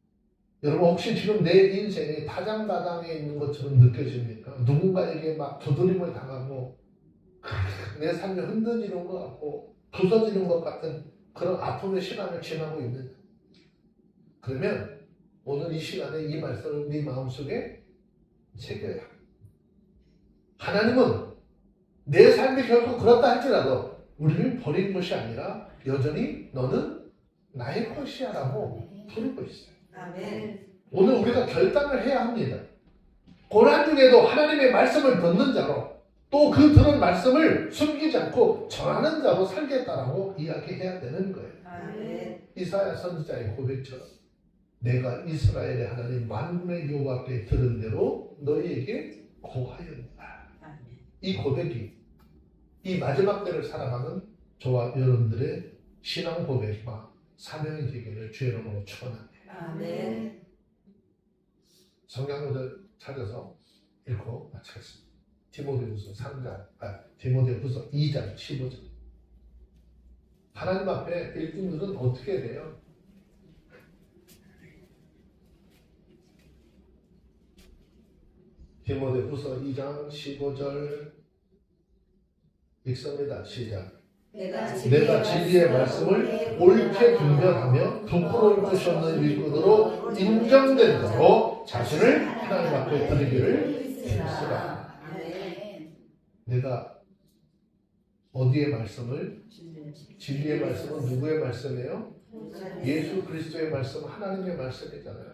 여러분 혹시 지금 내 인생이 타장바당에 있는 것처럼 느껴집니까? 누군가에게 막 두드림을 당하고 내 삶이 흔들리는 것 같고 부서지는 것 같은 그런 아픔의 시간을 지나고 있는. 그러면 오늘 이 시간에 이 말씀을 네 마음속에 새겨야 합니다. 하나님은 내 삶이 결국 그렇다 할지라도 우리를 버린 것이 아니라 여전히 너는 나의 것이야 라고 부르고 있어요. 아멘. 오늘 우리가 결단을 해야 합니다. 고난 중에도 하나님의 말씀을 듣는 자로 또 그 들은 말씀을 숨기지 않고 전하는 자로 살겠다라고 이야기해야 되는 거예요. 아멘. 이사야 선지자의 고백처럼 내가 이스라엘의 하나님 만군의 여호와께 들은 대로 너희에게 고하였다. 이 고백이 이 마지막 때를 살아가는 저와 여러분들의 신앙 고백과 사명이 되기를 주의 이름으로 축원합니다. 아멘. 성경 구절 찾아서 읽고 마치겠습니다. 디모데후서 디모데후서 2장 15절. 하나님 앞에 일꾼들은 어떻게 돼요? 디모데후서 2장 15절 읽습니다. 시작. 내가 진리의 말씀을 옳게 분별하며 부끄러울 것이 없는 일꾼으로 인정된 자로 자신을 하나님 앞에 드리기를 힘쓰라. 내가 어디의 말씀을? 진리의 말씀은 누구의 말씀이에요? 예수 그리스도의 말씀, 하나님의 말씀이잖아요.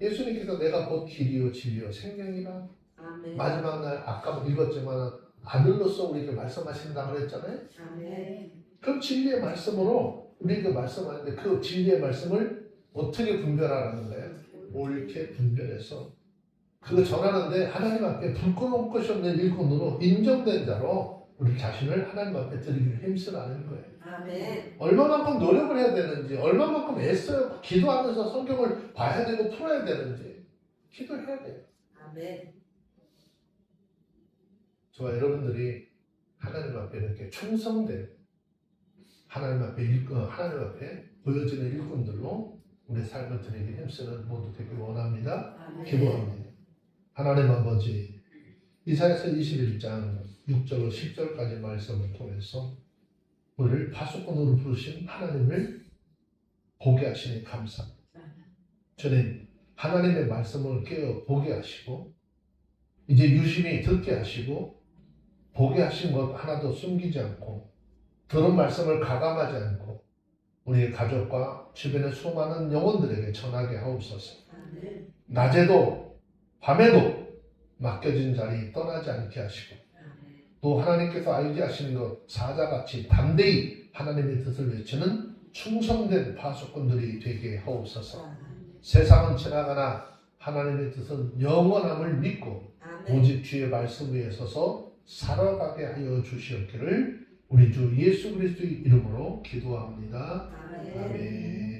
예수님께서 내가 곧 길이요 진리요 생명이라. 아멘. 마지막 날 아까 읽었지만 아들로서 우리에게 말씀하신다고 그랬잖아요. 아멘. 그럼 진리의 말씀으로 우리에게 말씀하는데 그 진리의 말씀을 어떻게 분별하라는 거예요? 옳게 분별해서 그거 전하는데 하나님 앞에 부끄러울 것이 없는 일꾼으로 인정된 자로 우리 자신을 하나님 앞에 드리기를 힘쓰라는 거예요. 아멘. 얼마만큼 노력을 해야 되는지, 얼마만큼 애써요. 기도하면서 성경을 봐야 되고 풀어야 되는지 기도해야 돼요. 아멘. 저와 여러분들이 하나님 앞에 이렇게 충성된 하나님 앞에 보여지는 일꾼들로 우리 삶을 드리기 힘쓰는 모두 되길 원합니다. 아멘. 기도합니다. 하나님 아버지, 이사야서 21장 6절 10절까지 말씀을 통해서 우리를 파수꾼으로 부르신 하나님을 보게 하시니 감사합니다. 주님, 하나님의 말씀을 깨어 보게 하시고 이제 유심히 듣게 하시고 보게 하신 것 하나도 숨기지 않고 들은 말씀을 가감하지 않고 우리의 가족과 주변의 수많은 영혼들에게 전하게 하옵소서. 아멘. 낮에도 밤에도 맡겨진 자리 떠나지 않게 하시고 또 하나님께서 알게 하시는 것 사자같이 담대히 하나님의 뜻을 외치는 충성된 파수꾼들이 되게 하옵소서. 세상은 지나가나 하나님의 뜻은 영원함을 믿고 아멘. 오직 주의 말씀 위에 서서 살아가게 하여 주시옵기를 우리 주 예수 그리스도의 이름으로 기도합니다. 아멘. 아멘.